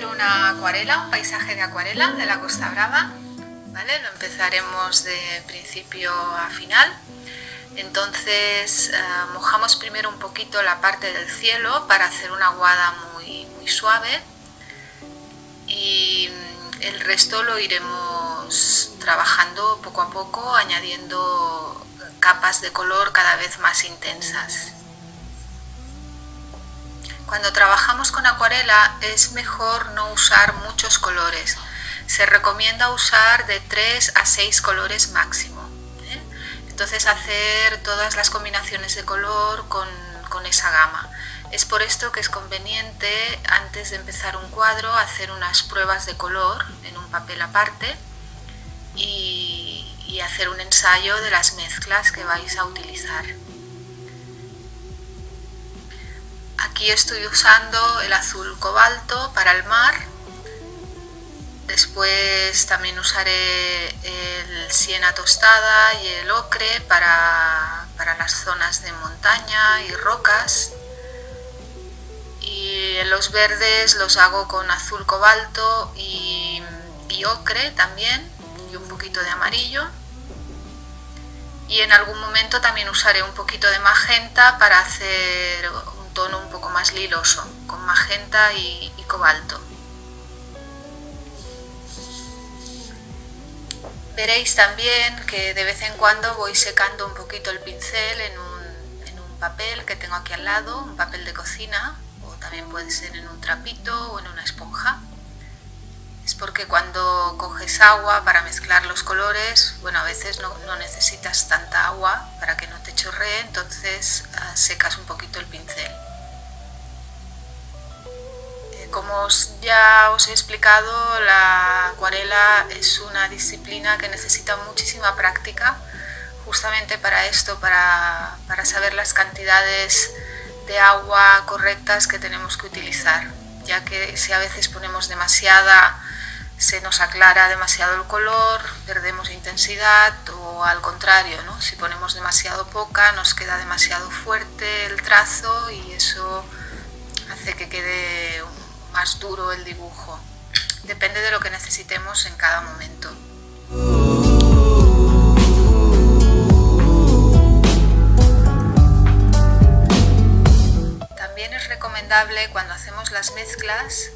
hacer una acuarela, un paisaje de acuarela de la Costa Brava, ¿vale? Lo empezaremos de principio a final. Entonces mojamos primero un poquito la parte del cielo para hacer una aguada muy suave y el resto lo iremos trabajando poco a poco, añadiendo capas de color cada vez más intensas. Cuando trabajamos con acuarela es mejor no usar muchos colores. Se recomienda usar de 3 a 6 colores máximo. Entonces hacer todas las combinaciones de color con esa gama. Es por esto que es conveniente, antes de empezar un cuadro, hacer unas pruebas de color en un papel aparte y hacer un ensayo de las mezclas que vais a utilizar. Aquí estoy usando el azul cobalto para el mar. Después también usaré el siena tostada y el ocre para las zonas de montaña y rocas. Y los verdes los hago con azul cobalto y ocre también, y un poquito de amarillo. Y en algún momento también usaré un poquito de magenta para hacer un tono un poco más liloso, con magenta y cobalto. Veréis también que de vez en cuando voy secando un poquito el pincel en un papel que tengo aquí al lado, un papel de cocina, o también puede ser en un trapito o en una esponja. Es porque cuando coges agua para mezclar los colores, bueno, a veces no necesitas tanta agua para que no te chorree, entonces secas un poquito el pincel. Como ya os he explicado, la acuarela es una disciplina que necesita muchísima práctica, justamente para esto, para saber las cantidades de agua correctas que tenemos que utilizar, ya que si a veces ponemos demasiada, se nos aclara demasiado el color, perdemos intensidad, o al contrario, ¿no? Si ponemos demasiado poca, nos queda demasiado fuerte el trazo y eso hace que quede más duro el dibujo. Depende de lo que necesitemos en cada momento. También es recomendable cuando hacemos las mezclas,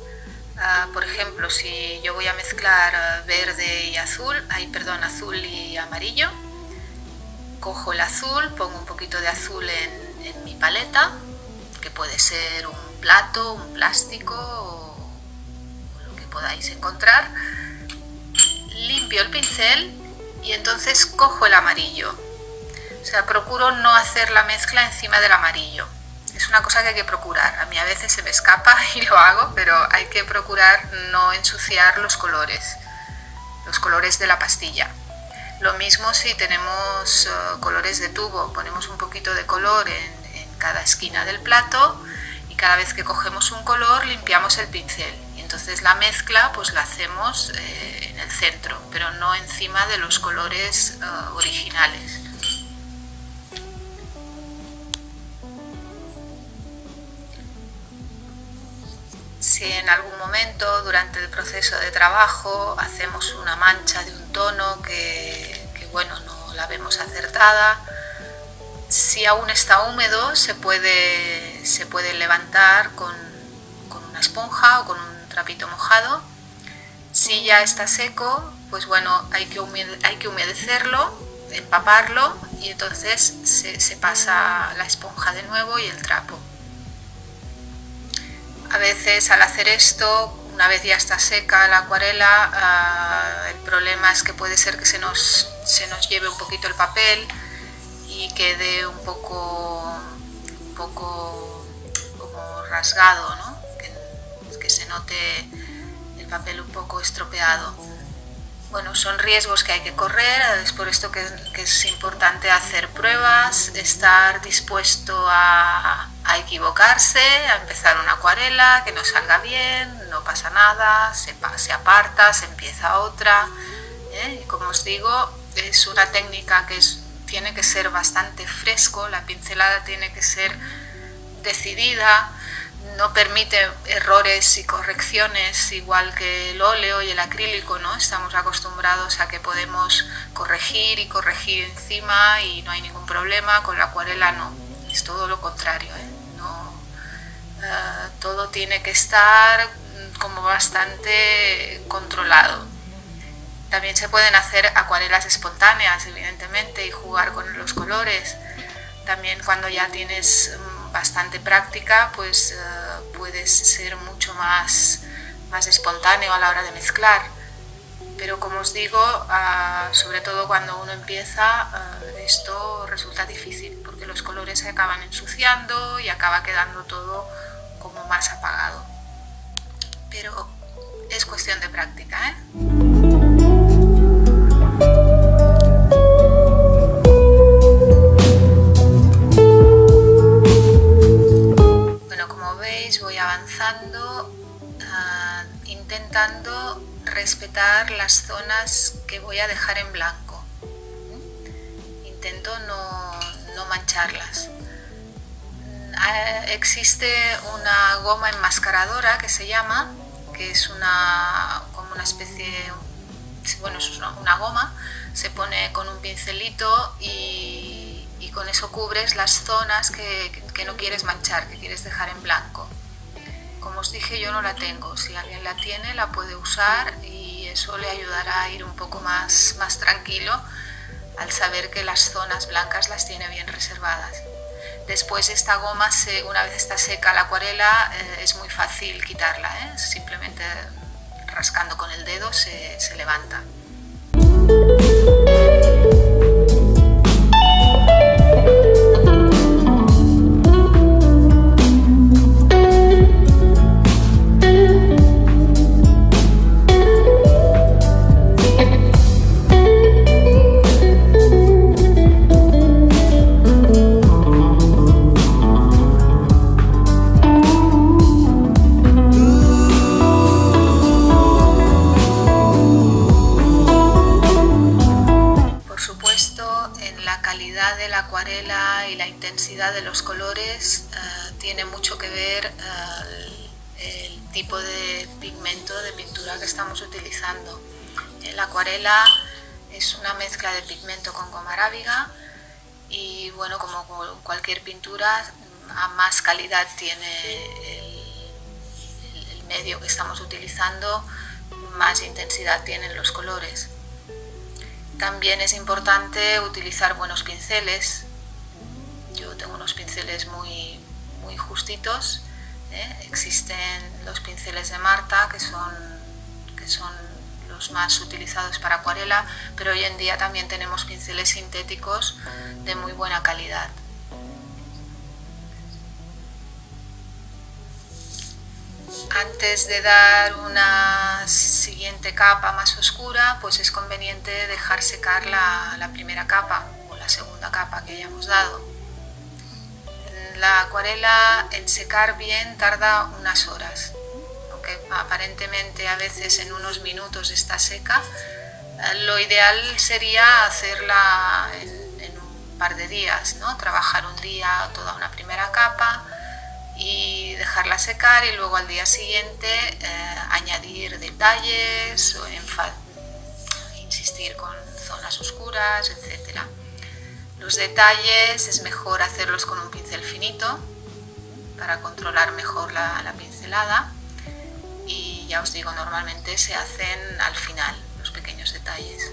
por ejemplo, si yo voy a mezclar verde y azul, azul y amarillo, cojo el azul, pongo un poquito de azul en mi paleta, que puede ser un plato, un plástico o lo que podáis encontrar. Limpio el pincel y entonces cojo el amarillo. O sea, procuro no hacer la mezcla encima del amarillo. Es una cosa que hay que procurar. A mí a veces se me escapa y lo hago, pero hay que procurar no ensuciar los colores de la pastilla. Lo mismo si tenemos colores de tubo, ponemos un poquito de color en cada esquina del plato y cada vez que cogemos un color limpiamos el pincel y entonces la mezcla pues la hacemos en el centro, pero no encima de los colores originales. Si en algún momento durante el proceso de trabajo hacemos una mancha de un tono que bueno, no la vemos acertada, si aún está húmedo se puede levantar con una esponja o con un trapito mojado. Si ya está seco, pues bueno, hay que humedecerlo, empaparlo y entonces se pasa la esponja de nuevo y el trapo. A veces al hacer esto, una vez ya está seca la acuarela, el problema es que puede ser que se nos lleve un poquito el papel y quede un poco como rasgado, ¿no? Que se note el papel un poco estropeado. Bueno, son riesgos que hay que correr, es por esto que es importante hacer pruebas, estar dispuesto a equivocarse, a empezar una acuarela, que no salga bien, no pasa nada, se aparta, se empieza otra. Y como os digo, es una técnica que tiene que ser bastante fresco, la pincelada tiene que ser decidida, no permite errores y correcciones igual que el óleo y el acrílico, ¿no? Estamos acostumbrados a que podemos corregir y corregir encima y no hay ningún problema. Con la acuarela no, es todo lo contrario, ¿eh? No, todo tiene que estar como bastante controlado. También se pueden hacer acuarelas espontáneas, evidentemente, y jugar con los colores. También cuando ya tienes bastante práctica, pues puedes ser mucho más espontáneo a la hora de mezclar. Pero como os digo, sobre todo cuando uno empieza, esto resulta difícil porque los colores se acaban ensuciando y acaba quedando todo como más apagado. Pero es cuestión de práctica, ¿eh? Voy avanzando, intentando respetar las zonas que voy a dejar en blanco. Intento no mancharlas. Existe una goma enmascaradora que se llama, que es como una especie, bueno, es una goma, se pone con un pincelito y con eso cubres las zonas que no quieres manchar, que quieres dejar en blanco. Como os dije, yo no la tengo. Si alguien la tiene, la puede usar y eso le ayudará a ir un poco más tranquilo al saber que las zonas blancas las tiene bien reservadas. Después esta goma, una vez está seca la acuarela, es muy fácil quitarla, ¿eh? Simplemente rascando con el dedo se levanta. De la acuarela y la intensidad de los colores tiene mucho que ver el tipo de pigmento, de pintura que estamos utilizando. La acuarela es una mezcla de pigmento con goma arábiga y bueno, como cualquier pintura, a más calidad tiene el medio que estamos utilizando, más intensidad tienen los colores. También es importante utilizar buenos pinceles. Yo tengo unos pinceles muy justitos, ¿eh? Existen los pinceles de Marta que son los más utilizados para acuarela, pero hoy en día también tenemos pinceles sintéticos de muy buena calidad. Antes de dar una siguiente capa más oscura, pues es conveniente dejar secar la primera capa o la segunda capa que hayamos dado. La acuarela en secar bien tarda unas horas, aunque aparentemente a veces en unos minutos está seca. Lo ideal sería hacerla en un par de días, ¿no? Trabajar un día toda una primera capa y dejarla secar y luego al día siguiente añadir detalles o insistir con zonas oscuras, etc. Los detalles es mejor hacerlos con un pincel finito para controlar mejor la pincelada y ya os digo, normalmente se hacen al final los pequeños detalles.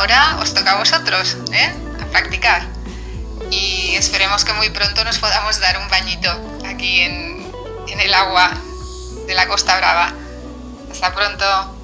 ahora os toca a vosotros, a practicar. Y esperemos que muy pronto nos podamos dar un bañito aquí en el agua de la Costa Brava. Hasta pronto.